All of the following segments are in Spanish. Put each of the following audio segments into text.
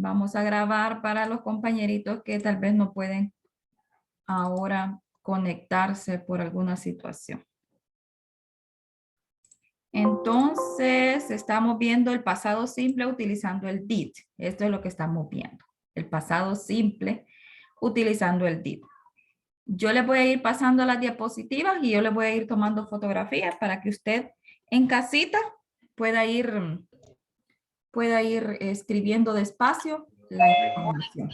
Vamos a grabar para los compañeritos que tal vez no pueden ahora conectarse por alguna situación. Entonces, estamos viendo el pasado simple utilizando el did. Esto es lo que estamos viendo. El pasado simple utilizando el did. Yo les voy a ir pasando las diapositivas y yo les voy a ir tomando fotografías para que usted en casita pueda ir escribiendo despacio la información.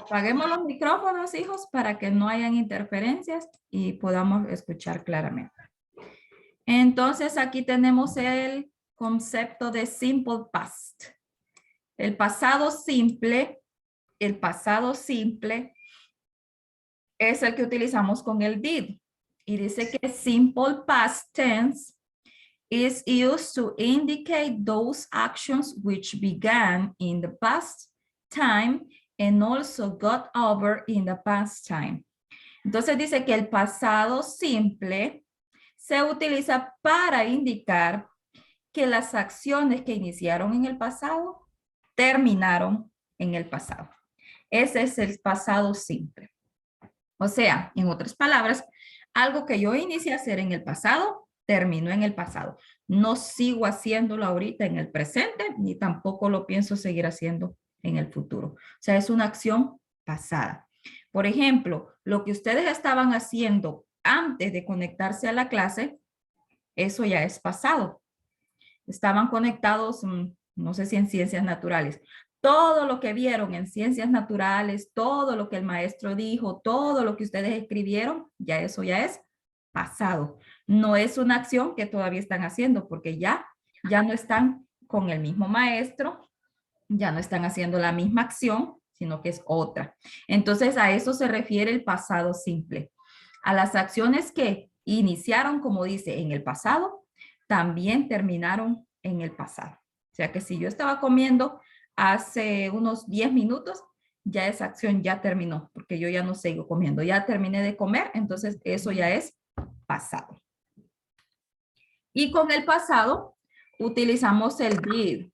Apaguemos los micrófonos, hijos, para que no hayan interferencias y podamos escuchar claramente. Entonces, aquí tenemos el concepto de simple past. El pasado simple es el que utilizamos con el did. Y dice que simple past tense is used to indicate those actions which began in the past time and also got over in the past time. Entonces dice que el pasado simple se utiliza para indicar que las acciones que iniciaron en el pasado terminaron en el pasado. Ese es el pasado simple. O sea, en otras palabras, algo que yo inicié a hacer en el pasado, terminó en el pasado. No sigo haciéndolo ahorita en el presente, ni tampoco lo pienso seguir haciendo en el futuro. O sea, es una acción pasada. Por ejemplo, lo que ustedes estaban haciendo antes de conectarse a la clase, eso ya es pasado. Estaban conectados, no sé si en ciencias naturales. Todo lo que vieron en ciencias naturales, todo lo que el maestro dijo, todo lo que ustedes escribieron, ya eso ya es pasado. No es una acción que todavía están haciendo porque ya no están con el mismo maestro, ya no están haciendo la misma acción, sino que es otra. Entonces a eso se refiere el pasado simple. A las acciones que iniciaron, como dice, en el pasado, también terminaron en el pasado. O sea que si yo estaba comiendo hace unos 10 minutos, ya esa acción ya terminó, porque yo ya no sigo comiendo. Ya terminé de comer, entonces eso ya es pasado. Y con el pasado utilizamos el did.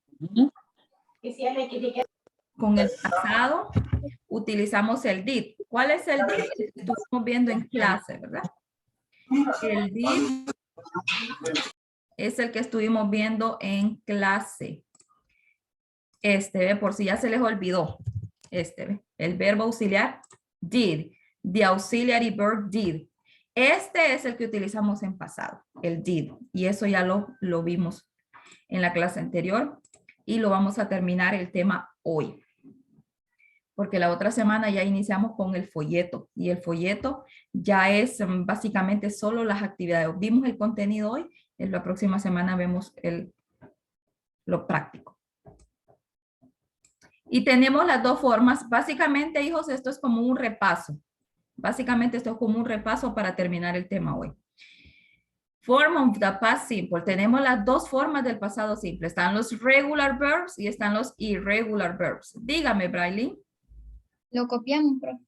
Con el pasado utilizamos el did. ¿Cuál es el did? Estuvimos viendo en clase, ¿verdad? El did es el que estuvimos viendo en clase. Por si ya se les olvidó. El verbo auxiliar did. The auxiliary verb did. Este es el que utilizamos en pasado, el did. Y eso ya lo vimos en la clase anterior. Y lo vamos a terminar el tema hoy. Porque la otra semana ya iniciamos con el folleto. Y el folleto ya es básicamente solo las actividades. Vimos el contenido hoy. En la próxima semana vemos lo práctico. Y tenemos las dos formas. Básicamente, hijos, esto es como un repaso. Básicamente, esto es como un repaso para terminar el tema hoy. Form of the past simple. Tenemos las dos formas del pasado simple. Están los regular verbs y están los irregular verbs. Dígame, Braille. Lo copiamos, profe.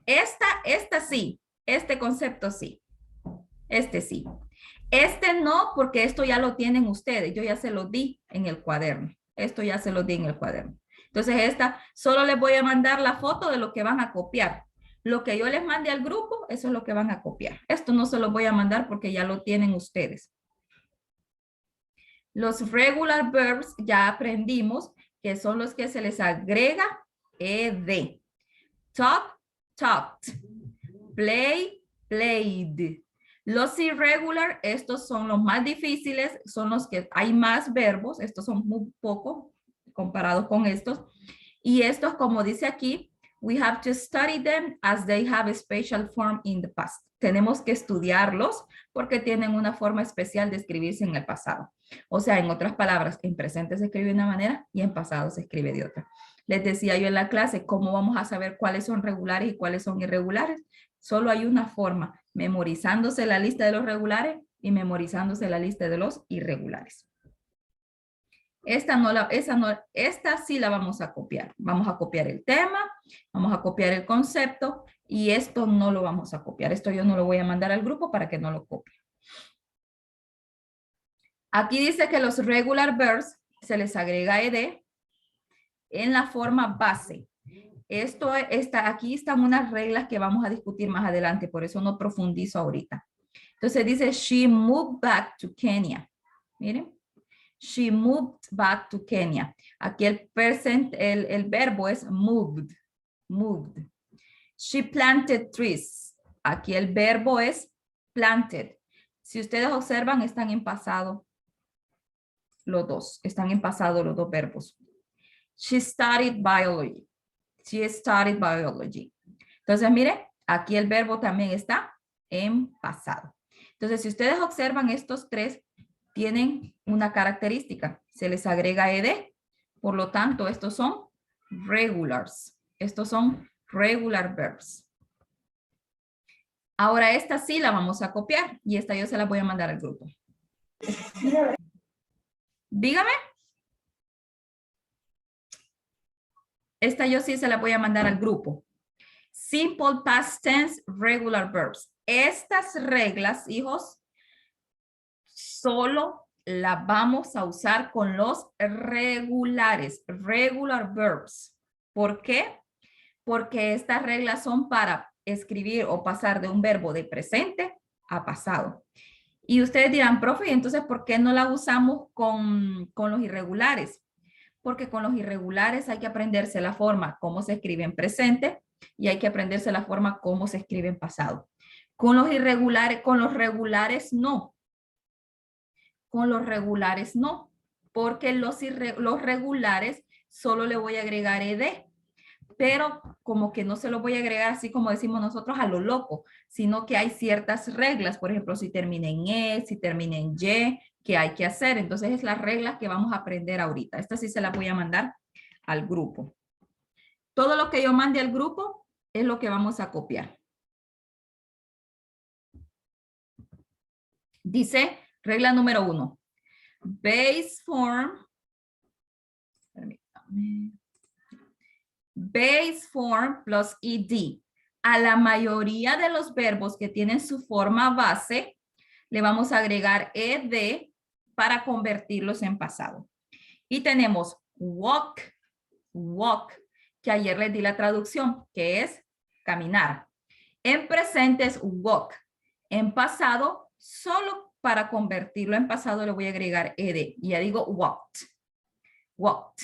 Esta sí. Este concepto sí. Este sí. Este no, porque esto ya lo tienen ustedes. Yo ya se lo di en el cuaderno. Esto ya se lo di en el cuaderno. Entonces esta, solo les voy a mandar la foto de lo que van a copiar. Lo que yo les mande al grupo, eso es lo que van a copiar. Esto no se lo voy a mandar porque ya lo tienen ustedes. Los regular verbs ya aprendimos que son los que se les agrega ed. Talk, talked. Play, played. Los irregular, estos son los más difíciles, son los que hay más verbos, estos son muy pocos comparados con estos. Y estos, como dice aquí, we have to study them as they have a special form in the past. Tenemos que estudiarlos porque tienen una forma especial de escribirse en el pasado. O sea, en otras palabras, en presente se escribe de una manera y en pasado se escribe de otra. Les decía yo en la clase, ¿cómo vamos a saber cuáles son regulares y cuáles son irregulares? Solo hay una forma, memorizándose la lista de los regulares y memorizándose la lista de los irregulares. Esta sí la vamos a copiar. Vamos a copiar el tema, vamos a copiar el concepto y esto no lo vamos a copiar. Esto yo no lo voy a mandar al grupo para que no lo copie. Aquí dice que los regular verbs se les agrega ed en la forma base. Aquí están unas reglas que vamos a discutir más adelante, por eso no profundizo ahorita. Entonces dice, she moved back to Kenya. Miren, she moved back to Kenya. Aquí el verbo es moved, moved. She planted trees. Aquí el verbo es planted. Si ustedes observan, están en pasado los dos. Están en pasado los dos verbos. She studied biology. She studied biology. Entonces, mire, aquí el verbo también está en pasado. Entonces, si ustedes observan, estos tres tienen una característica. Se les agrega ed. Por lo tanto, estos son regulars. Estos son regular verbs. Ahora esta sí la vamos a copiar y esta yo se la voy a mandar al grupo. Dígame. Esta yo sí se la voy a mandar al grupo. Simple past tense regular verbs. Estas reglas, hijos, solo las vamos a usar con los regulares, regular verbs. ¿Por qué? Porque estas reglas son para escribir o pasar de un verbo de presente a pasado. Y ustedes dirán, profe, ¿y entonces por qué no la usamos con los irregulares? Porque con los irregulares hay que aprenderse la forma cómo se escribe en presente y hay que aprenderse la forma cómo se escribe en pasado. Con los regulares no. Con los regulares no, porque los regulares solo le voy a agregar ed, pero como que no se lo voy a agregar así como decimos nosotros a lo loco, sino que hay ciertas reglas, por ejemplo, si termina en e, si termina en y, que hay que hacer. Entonces es las reglas que vamos a aprender ahorita. Esta sí se la voy a mandar al grupo. Todo lo que yo mande al grupo es lo que vamos a copiar. Dice, regla número 1. Base form. Permítame. Base form plus ed. A la mayoría de los verbos que tienen su forma base, le vamos a agregar ed para convertirlos en pasado. Y tenemos walk, walk, que ayer les di la traducción, que es caminar. En presente es walk. En pasado, solo para convertirlo en pasado le voy a agregar ed. Y ya digo walked, walked.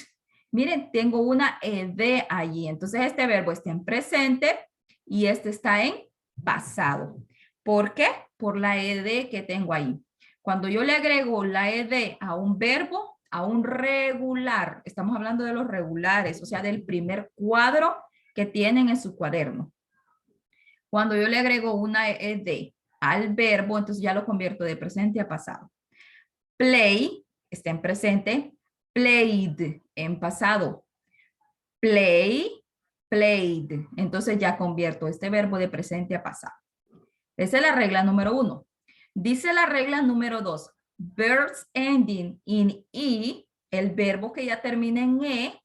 Miren, tengo una ed allí. Entonces este verbo está en presente y este está en pasado. ¿Por qué? Por la ed que tengo ahí. Cuando yo le agrego la ed a un verbo, a un regular, estamos hablando de los regulares, o sea, del primer cuadro que tienen en su cuaderno. Cuando yo le agrego una ed al verbo, entonces ya lo convierto de presente a pasado. Play está en presente, played en pasado. Play, played. Entonces ya convierto este verbo de presente a pasado. Esa es la regla número 1. Dice la regla número 2. Verbs ending in e, el verbo que ya termina en e,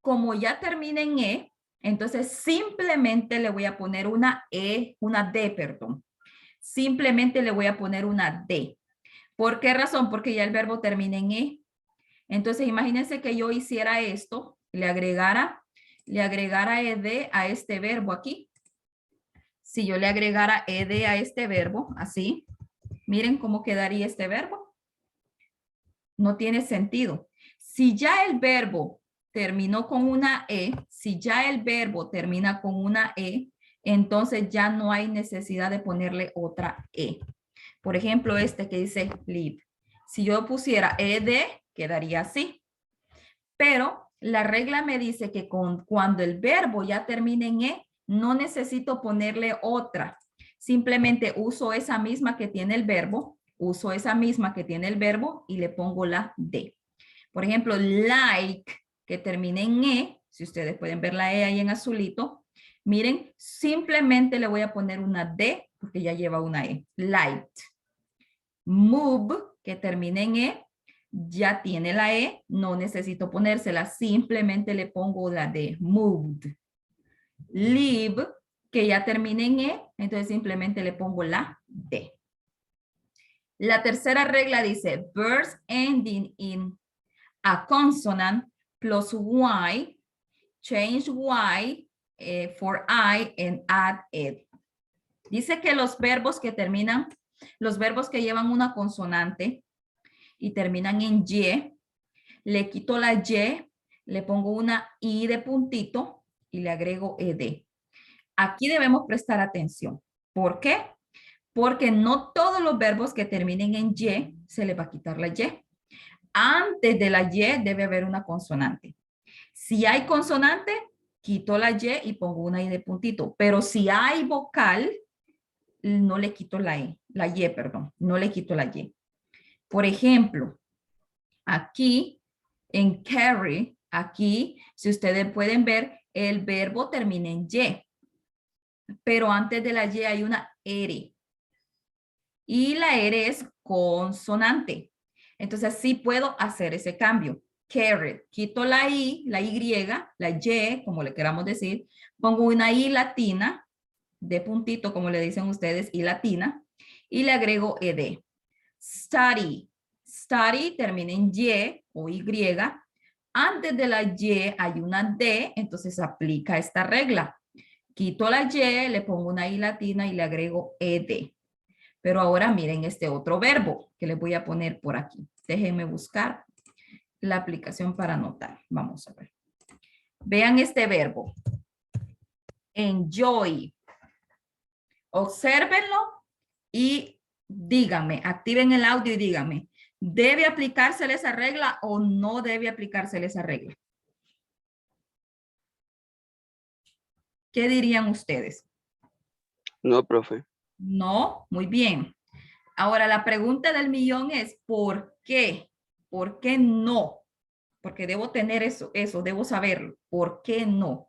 como ya termina en e, entonces simplemente le voy a poner una d, perdón. Simplemente le voy a poner una d. ¿Por qué razón? Porque ya el verbo termina en e. Entonces imagínense que yo hiciera esto, le agregara ed a este verbo aquí. Si yo le agregara ed a este verbo, así, miren cómo quedaría este verbo. No tiene sentido. Si ya el verbo terminó con una e, si ya el verbo termina con una e, entonces ya no hay necesidad de ponerle otra e. Por ejemplo, este que dice live. Si yo pusiera ed, quedaría así. Pero la regla me dice que cuando el verbo ya termine en e, no necesito ponerle otra. Simplemente uso esa misma que tiene el verbo, y le pongo la d. Por ejemplo, like, que termine en e, si ustedes pueden ver la e ahí en azulito, miren, simplemente le voy a poner una d porque ya lleva una e. Light. Move, que termine en e, ya tiene la e, no necesito ponérsela, simplemente le pongo la d. Moved. Live, que ya termine en e, entonces simplemente le pongo la d. La tercera regla dice verbs ending in a consonant plus Y, change Y for I and add it. Dice que los verbos que terminan, los verbos que llevan una consonante y terminan en Y, le quito la Y, le pongo una I de puntito y le agrego ED. Aquí debemos prestar atención. ¿Por qué? Porque no todos los verbos que terminen en Y se le va a quitar la Y. Antes de la Y debe haber una consonante. Si hay consonante, quito la Y y pongo una I de puntito. Pero si hay vocal, no le quito la Y, perdón, no le quito la Y. Por ejemplo, aquí en carry, aquí, si ustedes pueden ver, el verbo termina en Y. Pero antes de la Y hay una R. Y la R es consonante. Entonces sí puedo hacer ese cambio. Carrot, quito la Y, la Y, como le queramos decir, pongo una I latina, de puntito, como le dicen ustedes, I latina, y le agrego ED. Study, study termina en Y o Y. Antes de la Y hay una D, entonces aplica esta regla. Quito la Y, le pongo una I latina y le agrego ED. Pero ahora miren este otro verbo que les voy a poner por aquí. Déjenme buscar la aplicación para anotar. Vamos a ver. Vean este verbo. Enjoy. Obsérvenlo y díganme, activen el audio y díganme, ¿debe aplicársele esa regla o no debe aplicársele esa regla? ¿Qué dirían ustedes? No, profe. No, muy bien. Ahora la pregunta del millón es, ¿por qué? ¿Por qué no? Porque debo tener eso, debo saberlo. ¿Por qué no?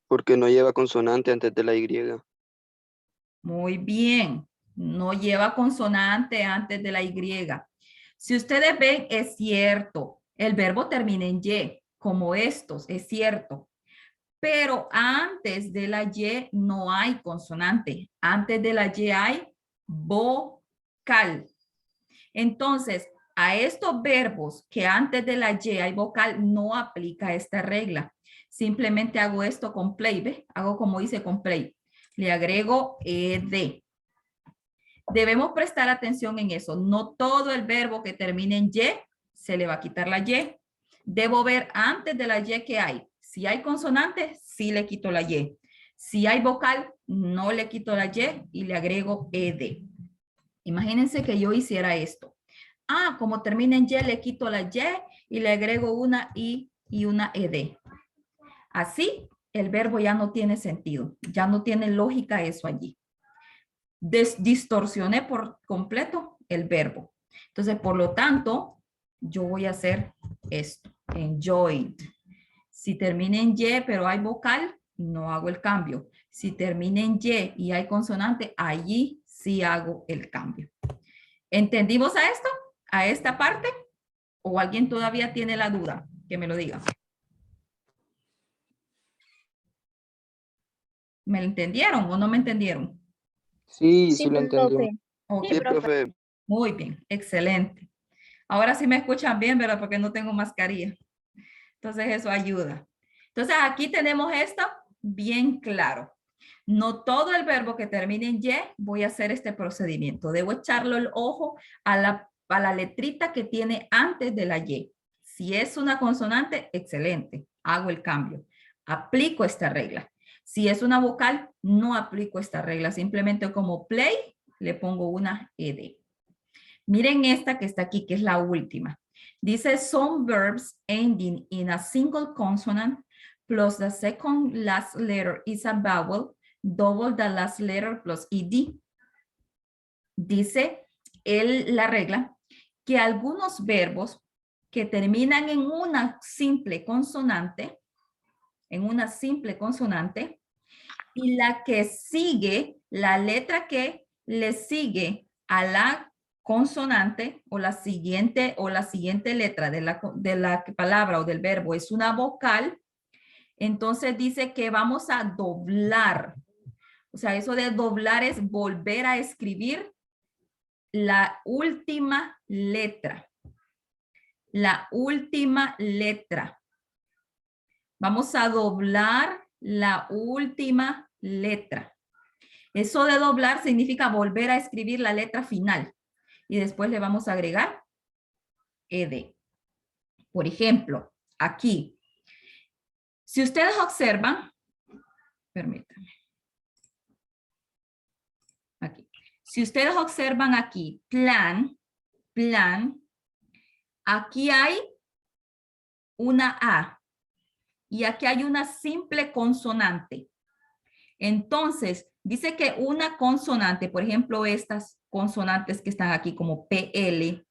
Porque no lleva consonante antes de la Y. Muy bien. No lleva consonante antes de la Y. Si ustedes ven, es cierto. El verbo termina en Y, como estos, es cierto. Pero antes de la Y no hay consonante. Antes de la Y hay vocal. Entonces, a estos verbos que antes de la Y hay vocal, no aplica esta regla. Simplemente hago esto con play, ¿ves? Hago como hice con play. Le agrego ED. Debemos prestar atención en eso. No todo el verbo que termine en Y se le va a quitar la Y. Debo ver antes de la Y que hay. Si hay consonante, sí le quito la Y. Si hay vocal, no le quito la Y le agrego ED. Imagínense que yo hiciera esto. Como termina en Y, le quito la Y y le agrego una I y una ED. Así, el verbo ya no tiene sentido. Ya no tiene lógica eso allí. Distorsioné por completo el verbo. Entonces, por lo tanto, yo voy a hacer esto. Enjoyed. Si termina en Y, pero hay vocal, no hago el cambio. Si termina en Y y hay consonante, allí sí hago el cambio. ¿Entendimos a esto? ¿A esta parte? ¿O alguien todavía tiene la duda? Que me lo diga. ¿Me entendieron o no me entendieron? Sí, lo entendió. profe. Ok, Sí, profe. muy bien, excelente. Ahora sí me escuchan bien, ¿verdad? Porque no tengo mascarilla. Entonces eso ayuda. Entonces aquí tenemos esto bien claro. No todo el verbo que termine en Y voy a hacer este procedimiento. Debo echarle el ojo a la letrita que tiene antes de la Y. Si es una consonante, excelente. Hago el cambio. Aplico esta regla. Si es una vocal, no aplico esta regla. Simplemente como play, le pongo una ED. Miren esta que está aquí, que es la última. Dice, some verbs ending in a single consonant plus the second last letter is a vowel, double the last letter plus ed. Dice la regla que algunos verbos que terminan en una simple consonante, y la que sigue, la letra que le sigue a la consonante o la siguiente letra de la palabra o del verbo es una vocal, entonces dice que vamos a doblar. O sea, eso de doblar es volver a escribir la última letra. la última letra. Vamos a doblar la última letra. Eso de doblar significa volver a escribir la letra final. Y después le vamos a agregar ed. Por ejemplo, aquí. Si ustedes observan, permítanme. Aquí. Si ustedes observan aquí, plan, aquí hay una A y aquí hay una simple consonante. Entonces, dice que una consonante, por ejemplo, estas consonantes que están aquí como PL,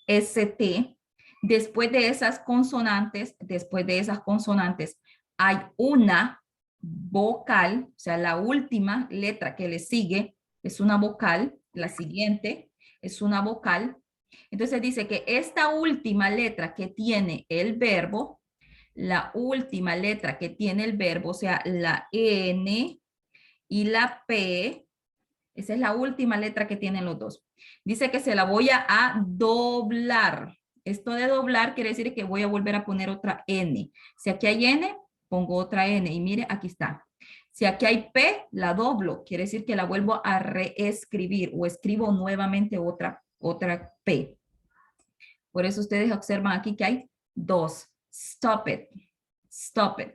ST, después de esas consonantes, hay una vocal, o sea, la última letra que le sigue es una vocal, la siguiente es una vocal. Entonces dice que esta última letra que tiene el verbo, la última letra que tiene el verbo, o sea, la N y la P, esa es la última letra que tienen los dos. Dice que se la voy a doblar. Esto de doblar quiere decir que voy a volver a poner otra N. Si aquí hay N, pongo otra N. Y mire, aquí está. Si aquí hay P, la doblo. Quiere decir que la vuelvo a reescribir o escribo nuevamente otra P. Por eso ustedes observan aquí que hay dos. Stop it. Stop it.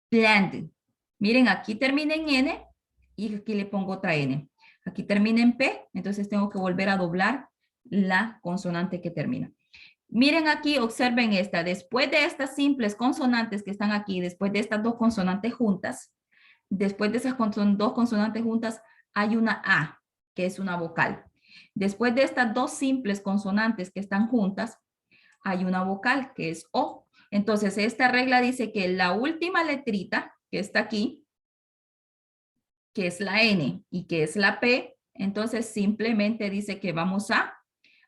Planned. Miren, aquí termina en N y aquí le pongo otra N. Aquí termina en P, entonces tengo que volver a doblar la consonante que termina. Miren aquí, observen esta. Después de estas simples consonantes que están aquí, después de estas dos consonantes juntas, después de esas dos consonantes juntas, hay una A, que es una vocal. Después de estas dos simples consonantes que están juntas, hay una vocal, que es O. Entonces, esta regla dice que la última letrita que está aquí, que es la N y que es la P, entonces simplemente dice que vamos a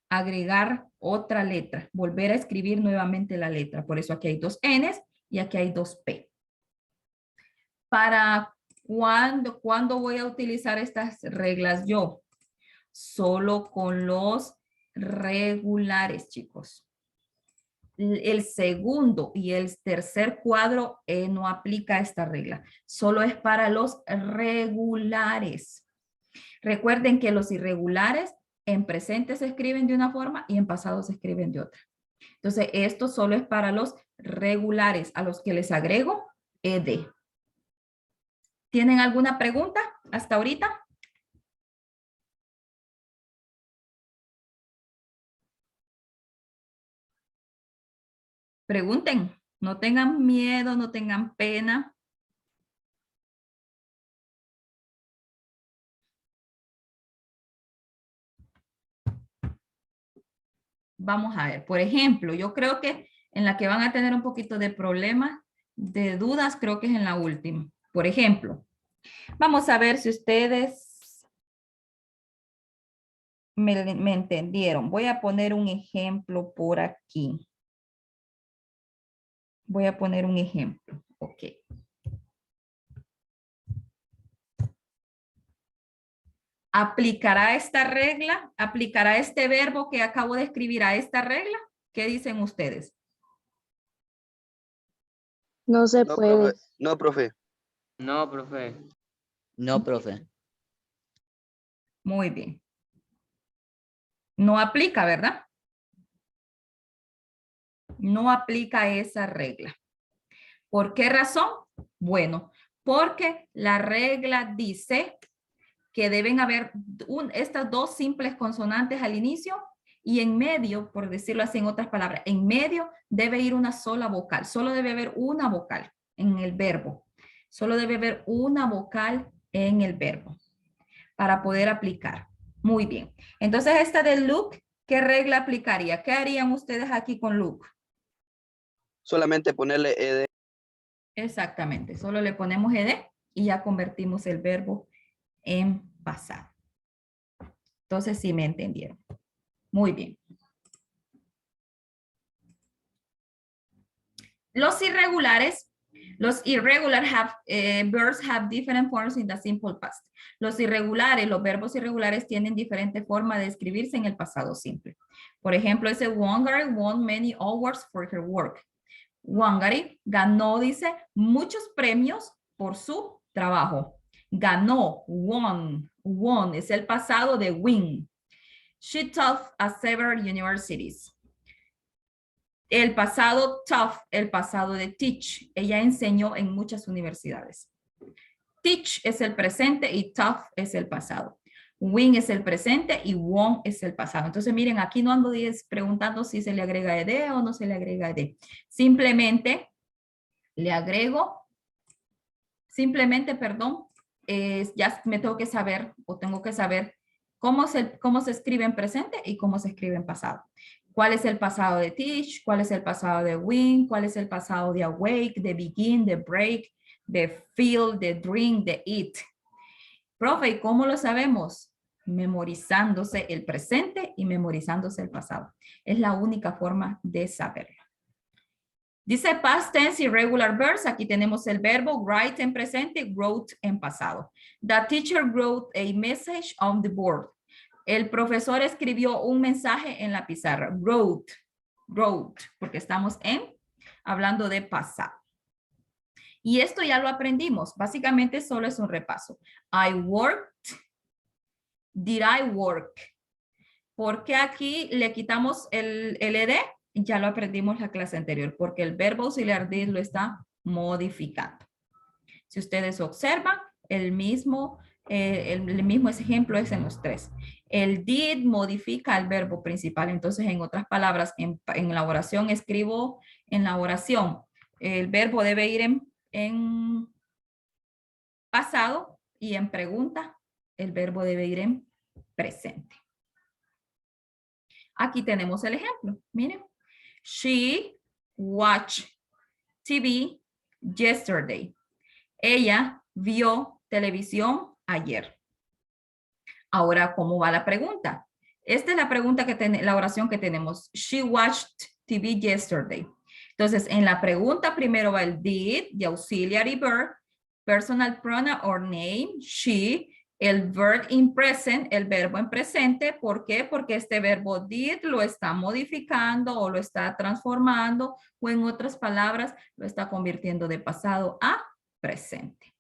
agregar otra letra, volver a escribir nuevamente la letra. Por eso aquí hay dos Ns y aquí hay dos P. ¿Para cuándo voy a utilizar estas reglas yo? Solo con los regulares, chicos. El segundo y el tercer cuadro no aplica esta regla. Solo es para los regulares. Recuerden que los irregulares en presente se escriben de una forma y en pasado se escriben de otra. Entonces, esto solo es para los regulares, a los que les agrego ed. ¿Tienen alguna pregunta hasta ahorita? Pregunten, no tengan miedo, no tengan pena. Vamos a ver, por ejemplo, yo creo que en la que van a tener un poquito de problemas, de dudas, creo que es en la última. Por ejemplo, vamos a ver si ustedes me entendieron. Voy a poner un ejemplo por aquí. Voy a poner un ejemplo. Ok. ¿Aplicará esta regla? ¿Aplicará este verbo que acabo de escribir a esta regla? ¿Qué dicen ustedes? No se No, puede. profe. No, profe. No, profe. No, profe. Muy bien. No aplica, ¿verdad? No aplica esa regla. ¿Por qué razón? Bueno, porque la regla dice que deben haber estas dos simples consonantes al inicio y en medio, por decirlo así en otras palabras, en medio debe ir una sola vocal. Solo debe haber una vocal en el verbo. Solo debe haber una vocal en el verbo para poder aplicar. Muy bien. Entonces, esta de look, ¿qué regla aplicaría? ¿Qué harían ustedes aquí con look? Solamente ponerle ed. Exactamente. Solo le ponemos ed y ya convertimos el verbo en pasado. Entonces, sí me entendieron. Muy bien. Los irregulares Los irregular verbs have different forms in the simple past. Los irregulares, los verbos irregulares tienen diferente forma de escribirse en el pasado simple. Por ejemplo, ese Wangari won many awards for her work. Wangari ganó, dice, muchos premios por su trabajo. Ganó, won, es el pasado de win. She taught at several universities. El pasado taught, el pasado de teach. Ella enseñó en muchas universidades. Teach es el presente y taught es el pasado. Win es el presente y won es el pasado. Entonces, miren, aquí no ando preguntando si se le agrega ed o no se le agrega ed. Simplemente le agrego, ya me tengo que saber o tengo que saber cómo se escribe en presente y cómo se escribe en pasado. ¿Cuál es el pasado de teach? ¿Cuál es el pasado de win? ¿Cuál es el pasado de awake, de begin, de break, de feel, de drink, de eat? Profe, ¿y cómo lo sabemos? Memorizándose el presente y memorizándose el pasado. Es la única forma de saberlo. Dice past tense irregular verbs. Aquí tenemos el verbo write en presente, wrote en pasado. The teacher wrote a message on the board. El profesor escribió un mensaje en la pizarra. Wrote, porque estamos hablando de pasado. Y esto ya lo aprendimos. Básicamente solo es un repaso. I worked. Did I work? ¿Por qué aquí le quitamos el ed? Ya lo aprendimos la clase anterior. Porque el verbo auxiliar did lo está modificando. Si ustedes observan, el mismo ejemplo es en los tres. El did modifica el verbo principal. Entonces, en otras palabras, en la oración escribo, en la oración, el verbo debe ir en pasado y en pregunta, el verbo debe ir en presente. Aquí tenemos el ejemplo. Miren. She watched TV yesterday. Ella vio televisión ayer. Ahora, ¿cómo va la pregunta? Esta es la pregunta la oración que tenemos. She watched TV yesterday. Entonces, en la pregunta primero va el did, the auxiliary verb, personal pronoun or name, she, el verb in present, el verbo en presente. ¿Por qué? Porque este verbo did lo está modificando o lo está transformando o en otras palabras lo está convirtiendo de pasado a presente.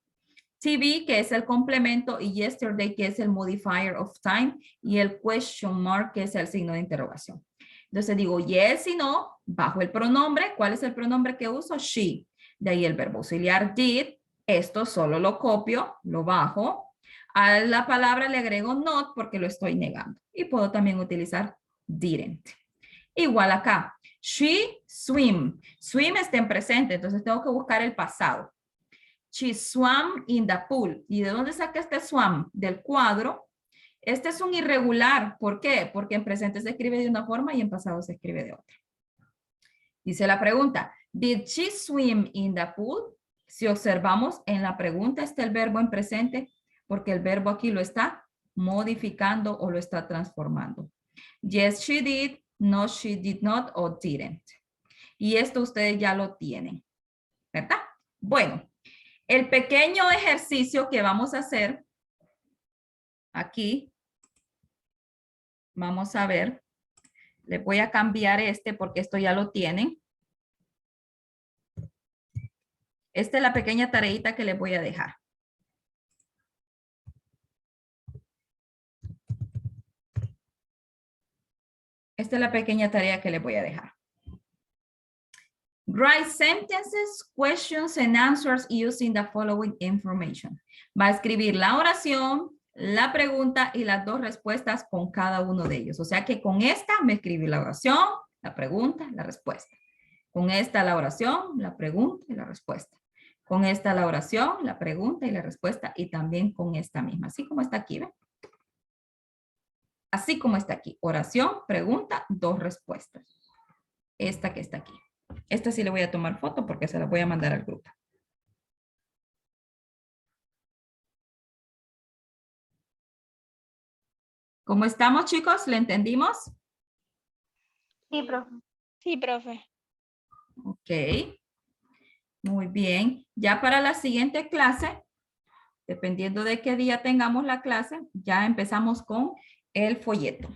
TV, que es el complemento, y yesterday, que es el modifier of time, y el question mark, que es el signo de interrogación. Entonces digo yes y no, bajo el pronombre. ¿Cuál es el pronombre que uso? She. De ahí el verbo auxiliar did. Esto solo lo copio, lo bajo. A la palabra le agrego not porque lo estoy negando. Y puedo también utilizar didn't. Igual acá. She swim. Swim está en presente, entonces tengo que buscar el pasado. She swam in the pool. ¿Y de dónde saca este swam? Del cuadro. Este es un irregular. ¿Por qué? Porque en presente se escribe de una forma y en pasado se escribe de otra. Dice la pregunta, did she swim in the pool? Si observamos en la pregunta está el verbo en presente porque el verbo aquí lo está modificando o lo está transformando. Yes, she did. No, she did not o didn't. Y esto ustedes ya lo tienen, ¿verdad? Bueno. El pequeño ejercicio que vamos a hacer aquí, vamos a ver, les voy a cambiar porque esto ya lo tienen. Esta es la pequeña tareita que les voy a dejar. Esta es la pequeña tarea que les voy a dejar. Write sentences, questions, and answers using the following information. Va a escribir la oración, la pregunta y las dos respuestas con cada uno de ellos. O sea que con esta me escribí la oración, la pregunta, la respuesta. Con esta la oración, la pregunta y la respuesta. Con esta la oración, la pregunta y la respuesta. Y también con esta misma. Así como está aquí, ¿ven? Así como está aquí. Oración, pregunta, dos respuestas. Esta que está aquí. Esta sí le voy a tomar foto porque se la voy a mandar al grupo. ¿Cómo estamos, chicos? ¿Le entendimos? Sí, profe. Sí, profe. Ok. Muy bien. Ya para la siguiente clase, dependiendo de qué día tengamos la clase, ya empezamos con el folleto.